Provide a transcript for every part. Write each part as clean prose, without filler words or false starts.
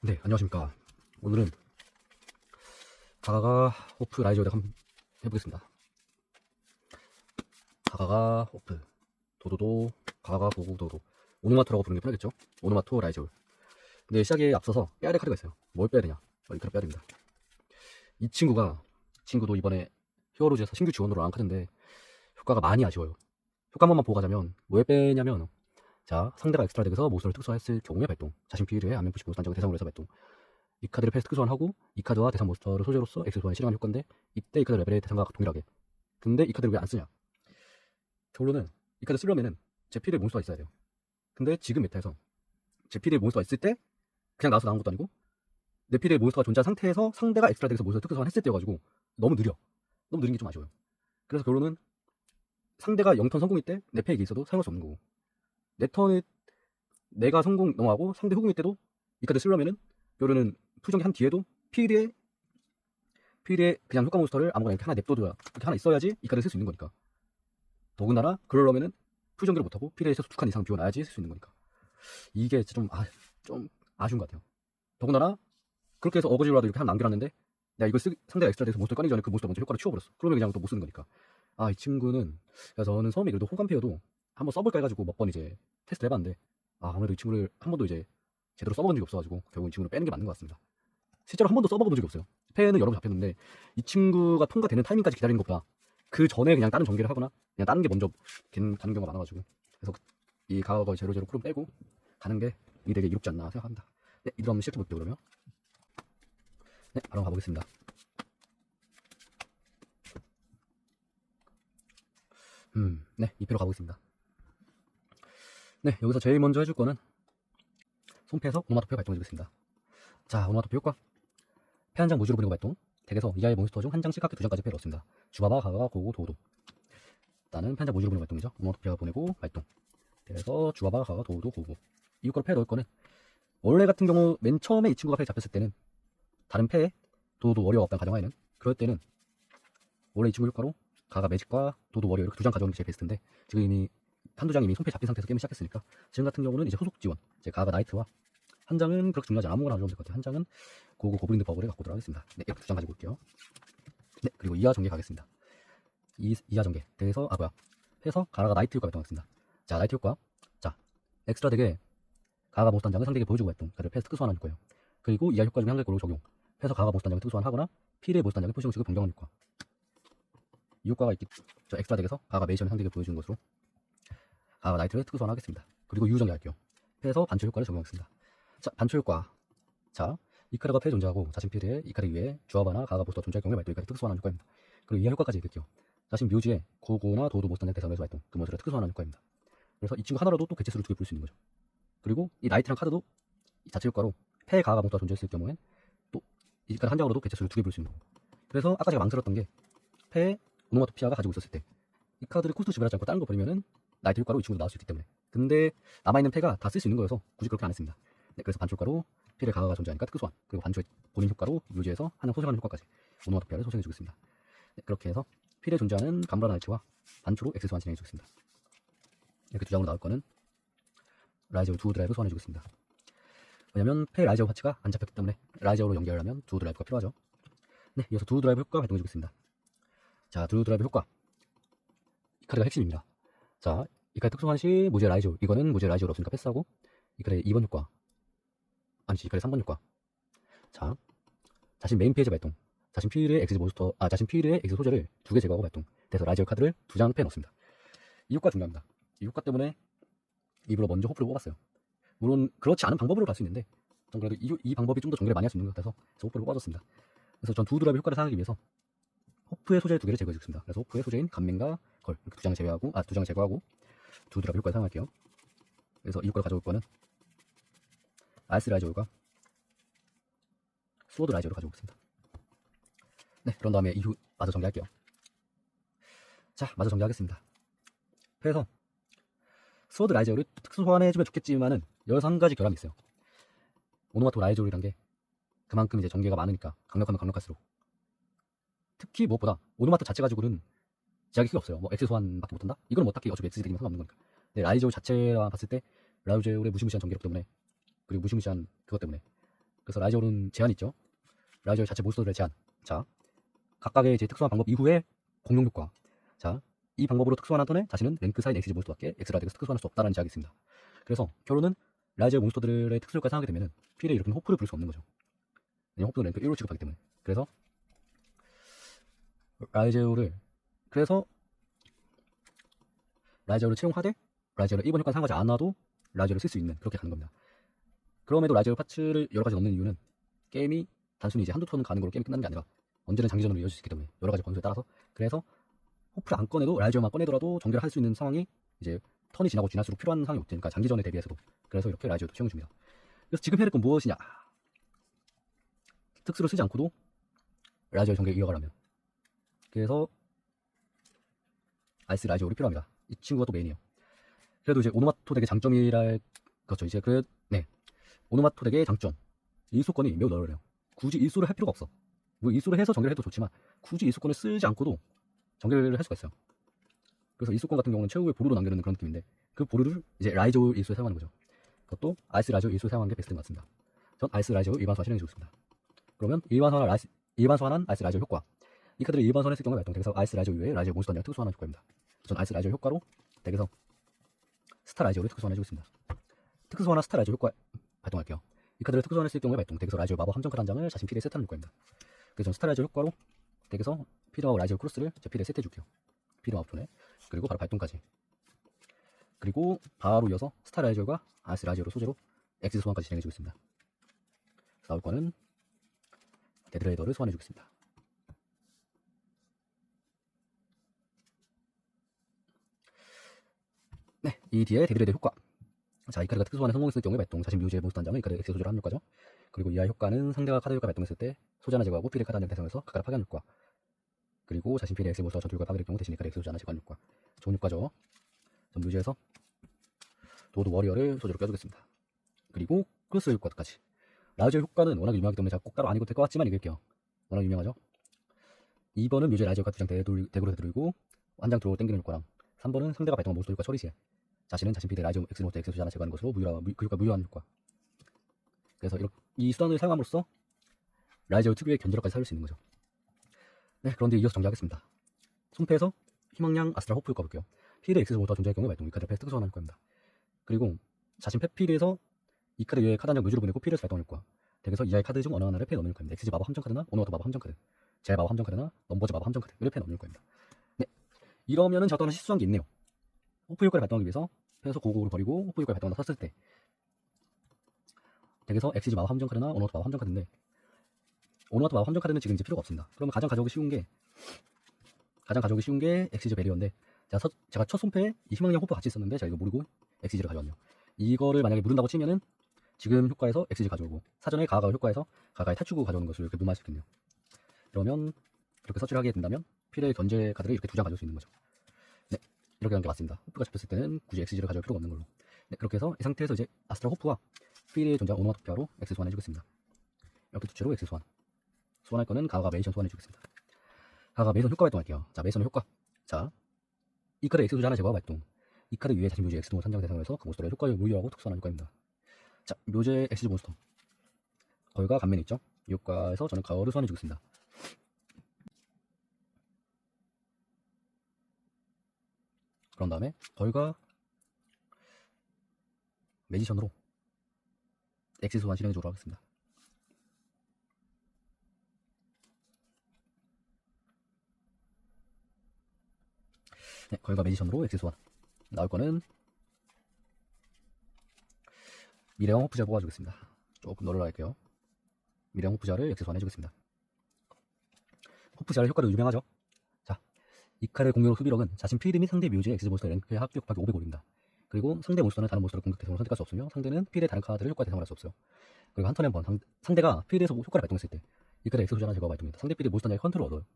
네, 안녕하십니까. 오늘은 가가가 호프 라이저를 한번 해보겠습니다. 가가가 호프 도도도 가가가 고고 도도 오노마토라고 부르는 게 편하겠죠. 오노마토 라이저. 근데 시작에 앞서서 빼야 될 카드가 있어요. 뭘 빼야 되냐? 이 카드 빼야 됩니다. 이 친구도 이번에 히어로즈에서 신규 지원으로 나온 카드인데 효과가 많이 아쉬워요. 효과 한 번만 보고 가자면 왜 빼냐면, 자, 상대가 엑스트라 덱에서 몬스터를 특수화했을 경우에 발동, 자신 피해에 안면 푸시 몬스터 단장을 대상으로 해서 발동. 이 카드를 패스 특수환하고 이 카드와 대상 몬스터를 소재로서 엑스 소환에 실행하는 효과인데, 이때 이 카드 레벨의 대상과 동일하게. 근데 이 카드를 왜 안 쓰냐? 결론은 이 카드 쓰려면은 제 필드에 몬스터가 있어야 돼요. 근데 지금 메타에서 제 필드에 몬스터가 있을 때 그냥 나와서 나온 것도 아니고, 내 필드에 몬스터가 존재한 상태에서 상대가 엑스트라 덱에서 몬스터 특수환 했을 때여가지고 너무 느려. 너무 느린 게 좀 아쉬워요. 그래서 결론은 상대가 0턴 성공일 때 내 패에 있어도 사용할 수 없는 거고, 내 턴에 내가 성공 넘어가고 상대 후공일 때도 이 카드 쓰려면은 결론은 풀정기 한 뒤에도 필드에 그냥 효과 몬스터를 아무거나 이렇게 하나 냅둬둬야, 이렇게 하나 있어야지 이 카드 쓸 수 있는 거니까. 더군다나 그러려면은 풀정기를 못하고 필드에 있어서 2칸 이상 비워놔야지 쓸 수 있는 거니까. 이게 좀 아쉬운 것 같아요. 더군다나 그렇게 해서 어거지로라도 이렇게 하나 남겨놨는데, 내가 이걸 상대가 엑스트라 돼서 몬스터 꺼내기 전에 그 몬스터 먼저 효과를 치워버렸어. 그러면 그냥 또 못 쓰는 거니까. 이 친구는, 그래서 저는 처음에 그래도 호감페어도 한번 써볼까 해가지고 몇 번 이제 테스트를 해봤는데, 아무래도 이 친구를 한 번도 이제 제대로 써본 적이 없어가지고 결국 이 친구를 빼는 게 맞는 것 같습니다. 실제로 한 번도 써먹어본 적이 없어요. 패는 여러 번 잡혔는데 이 친구가 통과되는 타이밍까지 기다리는 것보다 그 전에 그냥 다른 전개를 하거나 그냥 다른 게 먼저 가는 경우가 많아가지고, 그래서 이 가거 제로제로 쿨을 빼고 가는 게 이 되게 이롭지 않나 생각합니다. 네, 이대로 한번 시작해볼게요. 그러면 네, 바로 가보겠습니다. 네, 2패로 가보겠습니다. 네, 여기서 제일 먼저 해줄 거는 손패에서 오노마토페 발동해주겠습니다. 자, 오노마토페 효과. 패 한 장 무지로 보내고 발동. 덱에서 이하의 몬스터 중 한 장씩 각각 2장까지 패를 넣습니다. 주바바, 가가, 고고, 도도. 일단은 패 한 장 무지로 보내고 발동이죠. 오노마토페가 보내고 발동. 그래서 주바바, 가가, 도도, 고고. 이 효과로 패에 넣을 거는, 원래 같은 경우 맨 처음에 이 친구가 패에 잡혔을 때는 다른 패에 도도 워리어가 없다는 가정하에는, 그럴 때는 원래 이 친구 효과로 가가 매직과 도도 워리어 이렇게 2장 가져오는 게 제일 베스트인데, 지금 이미 한두 장이 이미 손패 잡힌 상태에서 게임을 시작했으니까 지금 같은 경우는 이제 후속 지원, 이제 가가 나이트와 한 장은 그렇게 중요하지 않아, 아무거나 가져오면 될 것 같아요. 한 장은 고고 고블린드 버블을 갖고 들어가겠습니다. 네, 이렇게 2장 가지고 올게요. 네, 그리고 이하 전개 가겠습니다. 이하 전개. 그래서 해서 가라가 나이트 효과 발동하겠습니다. 자, 나이트 효과. 자, 엑스트라 덱에 가가 몬스터 한 장을 상대에게 보여주고 발동. 그를 패스 특수 소환하는 효과예요. 그리고 이하 효과 중에 한 개로 적용. 해서 가가 몬스터 한 장을 특수 소환하거나 필의 몬스터 한 장을 포지션식을 변경하는 효과. 이 효과가 있기, 저 엑스트라 덱에서 가가 메이션을 상대에게 보여주는 것으로 가가 나이트를 특수 소환하겠습니다. 그리고 유후 전개 할게요. 해서 반초 효과를 적용하겠습니다. 자, 반초 효과. 자, 이 카드가 패에 존재하고 자신 필드에 이 카드 위에 주화바나 가가 몬스터 존재할 경우에 발동. 이 카드 특수 소환하는 효과입니다. 그리고 이하 효과까지 읽을게요. 자신 묘지에 고고나 도도 몬스터 대상에서 발동. 그 몬스터를 특수 소환하는 효과입니다. 그래서 이 친구 하나라도 또 개체수를 2개 볼 수 있는 거죠. 그리고 이 나이트랑 카드도 이 자체 효과로 패에 가가 몬스터가 존재했을 경우엔 또 이 카드 한 장으로도 개체수를 2개 볼 수 있는 거고. 그래서 아까 제가 망설였던 게, 패에 오노마토피아가 가지고 있었을 때 이 카드를 코스트 지불하지 않고 다른 거 버리면은 나이트 효과로 이 친구도 나올 수 있기 때문에. 근데 남아있는 패가 다 쓸 수 있는 거여서 굳이 그렇게 안 했습니다. 네, 그래서 반초 효과로 필의 가가가 존재하니까 특수 소환, 그리고 반초의 본인 효과로 묘지에서 하나 소생하는 효과까지 오노마토피아를 소생해주겠습니다. 네, 그렇게 해서 필에 존재하는 감브라 나이트와 반초로 엑스 소환 진행해주겠습니다. 이렇게 2장으로 나올 거는 라이저 두어 드라이브 소환해주겠습니다. 왜냐면 패 라이저 파츠가 안 잡혔기 때문에 라이저로 연결하면 두어 드라이브가 필요하죠. 네, 이어서 두어 드라이브 효과 발동해주겠습니다. 자, 두어 드라이브 효과. 이 카드가 핵심입니다. 자, 이 카드 특수환 시 모제 라이저, 이거는 모제 라이저로 없으니까 패스하고, 이 카드의 2번 효과, 아니지, 이 카드의 3번 효과. 자, 자신 메인 페이지 발동. 자신 필드의 엑스 몬스터, 자신 필드의 엑스 소재를 2개 제거하고 발동. 그래서 라이저 카드를 2장 패에 넣습니다. 이 효과 중요합니다. 이 효과 때문에 일부러 먼저 호프를 뽑았어요. 물론 그렇지 않은 방법으로 갈 수 있는데, 전 그래도 이 방법이 좀 더 전개를 많이 할 수 있는 것 같아서 호프를 뽑아줬습니다. 그래서 전 두 드랍의 효과를 사용하기 위해서 호프의 소재 2개를 제거해주겠습니다. 그래서 호프의 소재인 간맹과 걸 이렇게 2장을 제외하고, 2장을 제거하고 두 드랍의 효과를 사용할게요. 그래서 이 효과를 가져올 거는 아이스 라이저가 스워드 라이저로 가져오겠습니다. 네, 그런 다음에 이후 마저 전개할게요. 자, 마저 전개하겠습니다. 그래서 스워드 라이저를 특수 소환해주면 좋겠지만은 11가지 결함이 있어요. 오노마토 라이저이란 게 그만큼 이제 전개가 많으니까 강력하면 강력할수록, 특히 무엇보다 오노마토 자체 가지고는 제약이 크게 없어요. 뭐 엑스 소환밖에 못한다? 이거는 뭐 딱히 어차피 엑스들이면 상관없는 거니까. 근데 라이저 자체와 봤을 때 라이저의 무시무시한 전개력 때문에, 그리고 무시무시한 그것 때문에 그래서 라이저는 제한이 있죠. 라이저 자체 몬스터들의 제한. 자, 각각의 이제 특수한 방법 이후에 공룡 효과. 자, 이 방법으로 특수한 턴에 자신은 랭크 4인 엑시즈 몬스터밖에 엑스라덱에서 특수할 수 없다는 제약이 있습니다. 그래서 결론은 라이저 몬스터들의 특수 효과를 사용하게 되면은 필에 일으키는 호프를 부를 수 없는 거죠. 왜냐면 호프는 랭크 1로 취급하기 때문에. 그래서 라이저를 채용하되 라이저를 1번 효과 사용하지 않아도 라이저를 쓸 수 있는 그렇게 가는 겁니다. 그럼에도 라이저 파츠를 여러 가지 넣는 이유는 게임이 단순히 이제 한두 턴 가는 걸로 게임이 끝나는 게 아니라 언제든 장기전으로 이어질 수 있기 때문에 여러 가지 변수에 따라서. 그래서 호프를 안 꺼내도 라이저만 꺼내더라도 전개를 할 수 있는 상황이 이제 턴이 지나고 지날수록 필요한 상황이 없으니까 장기전에 대비해서도. 그래서 이렇게 라이저도 채용 줍니다. 그래서 지금 해야 될 건 무엇이냐? 특수를 쓰지 않고도 라이저의 전개를 이어가려면 그래서 아이스 라이저울이 필요합니다. 이 친구가 또 메인이에요. 그래도 이제 오노마토 덱의 장점이랄 그렇죠. 이제 오노마토 덱의 장점 일소권이 매우 넓어요. 굳이 일소를 할 필요가 없어. 뭐 일소를 해서 전개를 해도 좋지만 굳이 일소권을 쓰지 않고도 전개를 할 수가 있어요. 그래서 일소권 같은 경우는 최후의 보루로 남겨놓는 그런 느낌인데 그 보루를 이제 라이저울 일소에 사용하는 거죠. 그것도 아이스 라이저울 일소에 사용하는 게 베스트인 것 같습니다. 전 아이스 라이저울 일반소화 실행해주고 있습니다. 그러면 일반소환한 아이스 라이저 효과. 이 카드를 일반소환했을 경우에 발동 덱에서 아이스 라이저 이외에 라이저 몬스터 아니라 특수소환하는 효과입니다. 전 아이스 라이저 효과로 덱에서 스타 라이저를 특수소환해주고 있습니다. 특수소환한 스타 라이저 효과 발동할게요. 이 카드를 특수소환했을 경우에 발동 덱에서 라이저 마법 함정 카드 한 장을 자신 필드에 세트하는 효과입니다. 그래서 전 스타 라이저 효과로 덱에서 필드와 라이저 크로스를 제 필드에 세트해줄게요. 필드 마법톤에. 그리고 바로 발동까지. 그리고 바로 이어서 스타 라이저가 아이스 라이저로 소재로 엑시스 소환까지 진행해주고 있습니다. 나올 거는 데드레이더를 소환해주겠습니다. 네, 이 뒤에 데드레이더 효과. 자, 이 카드가 특수소환에 성공했을 경우에 발동 자신 뮤즈의 몬스터 한 장을 이 카드 엑스 소재로 하는 효과죠. 그리고 이하 효과는 상대가 카드 효과 발동했을 때 소재 하나 제거하고 필드 카드 한 장 대상에서 각각 파괴하는 효과. 그리고 자신 필드 엑스 몬스터 전투 효과 파괴될 경우 대신 이 카드 엑스 소재 하나 제거하는 효과. 좋은 효과죠. 전 뮤즈에서 도드 워리어를 소재로 껴주겠습니다. 그리고 크로스 효과까지. 라이저 효과는 워낙 유명하기 때문에 제가 꼭 따로 안 읽어도 될 것 같지만 읽을게요. 워낙 유명하죠. 2번은 뮤즈의 라이저 효과 2장 덱으로 되돌리고 한 장 들어 땡기는 효과랑 3번은 상대가 발동한 몬스터 효과 처리 시에 자신은 자신 필드의 라이저 엑스 몬스터 엑스 소재 하나 제거하는 것으로 그 효과 무효하는 효과. 그래서 이 수단을 사용함으로써 라이저 특유의 견제력까지 살릴 수 있는 거죠. 네, 그런데 이어서 정리하겠습니다. 손패에서 희망양 아스트라 호프 효과 볼게요. 필드 엑스 몬스터가 존재할 경우 발동 이 카드 패스 특수소환하는 효과입니다. 그리고 자신 필드에서 이 카드 위에 카드 한 장 뮤즈로 보내고 필드에서 발동할 효과. 덱에서 이하의 카드 중 어느 하나를 패에 넣는 효과입니다. 엑시즈 마법 함정 카드나 오너마토 마법 함정 카드, 젤 마법 함정 카드나 넘버즈 마법 함정 카드를 패에 넣는 효과입니다. 네, 이러면은 저도 하나 실수한 게 있네요. 호프 효과를 발동하기 위해서 패에서 고고를 버리고 호프 효과를 발동하다 섰을 때 덱에서 엑시즈 마법 함정 카드나 오너마토 마법 함정 카드인데 오너마토 마법 함정 카드는 지금 이제 필요가 없습니다. 그러면 가장 가져오기 쉬운 게 엑시즈 베리어인데 제가 첫 손패에 이 희망양 호프 같이 있었는데 제가 이거 모르고 엑시즈를 가져왔네요. 이거를 만약에 모른다고 치면은 지금 효과에서 엑시즈 가져오고 사전에 가가 효과에서 가가의 탈출구 가져오는 것을 이렇게 무마할 수 있겠네요. 그러면 이렇게 서치를 하게 된다면 필드의 견제 카드를 이렇게 2장 가져올 수 있는 거죠. 네, 이렇게 하는 게 맞습니다. 호프가 잡혔을 때는 굳이 엑시즈를 가져올 필요가 없는 걸로. 네, 그렇게 해서 이 상태에서 이제 아스트라 호프와 필드에 존재한 오노마토피아로 엑스 소환해 주겠습니다. 이렇게 두 채로 엑스 소환할 거는 가가 메이션 소환해 주겠습니다. 가가 메이션 효과 발동할게요. 자, 메이션 효과. 자, 이 카드 엑스 소재 하나 제거하고 발동. 이 카드 위에 자신 묘지 엑스 동을 산장 대상으로 해서 그 몬스터를 효과를 무효하고 특수하는 효과입니다. 자, 묘제 엑시즈 몬스터 거울과 간면이 있죠. 이 효과에서 저는 가오를 소환해 주겠습니다. 그런 다음에 거울과 매지션으로 엑시즈 소환 실행해 주도록 하겠습니다. 네, 거울과 매지션으로 엑시즈 소환. 나올 거는 미래형 호프자 뽑아주겠습니다. 조금 널어라 할게요. 미래형 호프자를 엑스 소환해주겠습니다. 호프자의 효과도 유명하죠. 자, 이 칼의 공격 수비력은 자신 필드 및 상대 묘지의 엑스 몬스터의 랭크의 합계 곱하기 500올입니다. 그리고 상대 몬스터는 다른 몬스터를 공격 대상으로 선택할 수 없으며 상대는 필드의 다른 카드를 효과 대상으로 할 수 없어요. 그리고 한 턴에 한 번 상대가 필드에서 효과를 발동했을 때 이 카드 엑스 소재 하나 제거가 발동입니다. 상대 필드 몬스터의 컨트롤을 얻어요.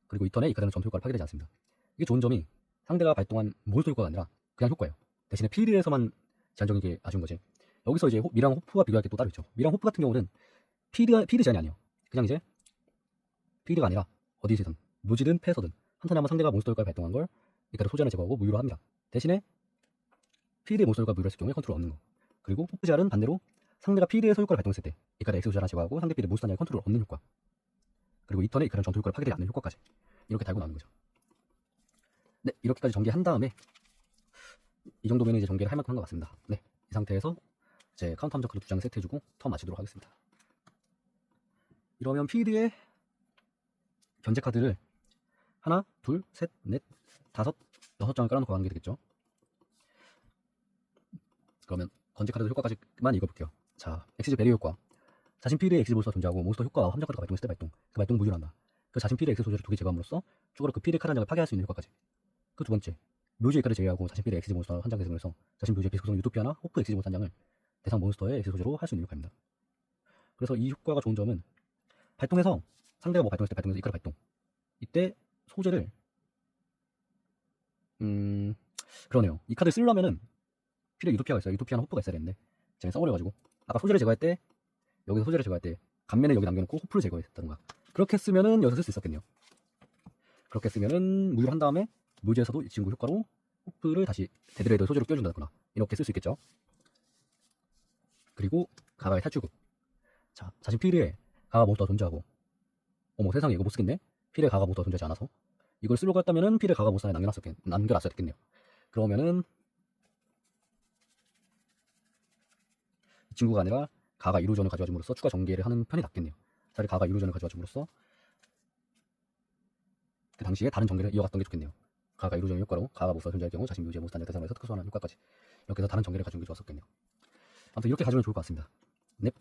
그리고 이 턴에 이 카드는 전투 효과를 파괴되지 않습니다. 이게 좋은 점이 상대가 발동한 몬스터 효과가 아니라 그냥 효과예요. 대신에 필드에서만 제한적인 게 아쉬운 거지. 여기서 이제 미랑 호프와 비교할 게 또 따로 있죠. 미랑 호프 같은 경우는 필드 제한이 아니에요. 그냥 이제 필드가 아니라 어디서든 묘지든 패에서든 한 턴에 한번 상대가 몬스터 효과를 발동한 걸 이 카드 소재 하나 제거하고 무효로 합니다. 대신에 필드의 몬스터 효과 무효로 했을 경우에 컨트롤 얻는 거. 그리고 호프잘은 반대로 상대가 필드에서 효과를 발동했을 때 이 카드 X 소재를 하나 제거하고 상대 필드의 몬스터 한 장의 컨트롤을 얻는 효과, 그리고 이 턴에 이 카드는 전투 효과를 파괴되지 않는 효과까지 이렇게 달고 나오는 거죠. 네, 이렇게까지 전개한 다음에 이 정도면 이제 전개를 할 만큼 한 것 같습니다. 네, 이 상태에서 이제 카운터 함정 카드 2장을 세트해주고 턴 마치도록 하겠습니다. 이러면 필드에 견제 카드를 하나, 둘, 셋, 넷, 다섯, 6장을 깔아놓고 가는 게 되겠죠. 그러면 건재 카드 효과까지만 읽어볼게요. 자, 엑시즈 베리 효과. 자신 필드에 엑시즈 몬스터가 존재하고 몬스터 효과와 함정 카드가 발동했을 때 발동. 그 발동 무효한다. 그 자신 필드에 엑시즈 소재를 2개 제거함으로써 추가로 그 필드의 카드 한 장을 파괴할 수 있는 효과까지. 그 두 번째, 묘지의 카드 제외하고 자신 필드에 엑시즈 몬스터 한 장 대상에서 자신 묘지의 비스구성 유토피아나 호프 엑시즈 몬스터 한 장을 대상 몬스터의 엑시즈 소재로 할 수 있는 효과입니다. 그래서 이 효과가 좋은 점은 발동해서 상대가 뭐 발동했을 때 발동해서 이 카드 발동. 이때 소재를 그러네요. 이 카드를 쓰려면은 필요에 유토피아가 있어요. 유토피아나 호프가 있어야 되는데 제가 써버려가지고 아까 소재를 제거할 때 여기서 소재를 제거할 때 간면에 여기 남겨놓고 호프를 제거했다던가 그렇게 쓰면은 여기서 쓸 수 있었겠네요. 그렇게 쓰면은 무효를 한 다음에 묘지에서도 이 친구 효과로 호프를 다시 데드레이더 소재로 끼워준다거나 이렇게 쓸 수 있겠죠. 그리고 가가의 탈출구. 자, 자신 필드에 가가 몬스터가 존재하고 어머 세상에 이거 못 쓰겠네. 필드에 가가 몬스터가 존재하지 않아서 이걸 쓰려고 했다면은 필드에 가가 몬스터에 남겨놨어야 됐겠네요. 그러면은 이 친구가 아니라 가가 이루전을 가져와줌으로써 추가 전개를 하는 편이 낫겠네요. 차라리 가가 이루전을 가져와줌으로써 그 당시에 다른 전개를 이어갔던 게 좋겠네요. 가가 이루전의 효과로 가가 몬스터가 존재할 경우 자신 묘지의 몬스터 한 장 대상으로 해서 특수하는 효과까지 이렇게 해서 다른 전개를 가지는 게 좋았었겠네요. 아무튼 이렇게 가지면 좋을 것 같습니다. 넵.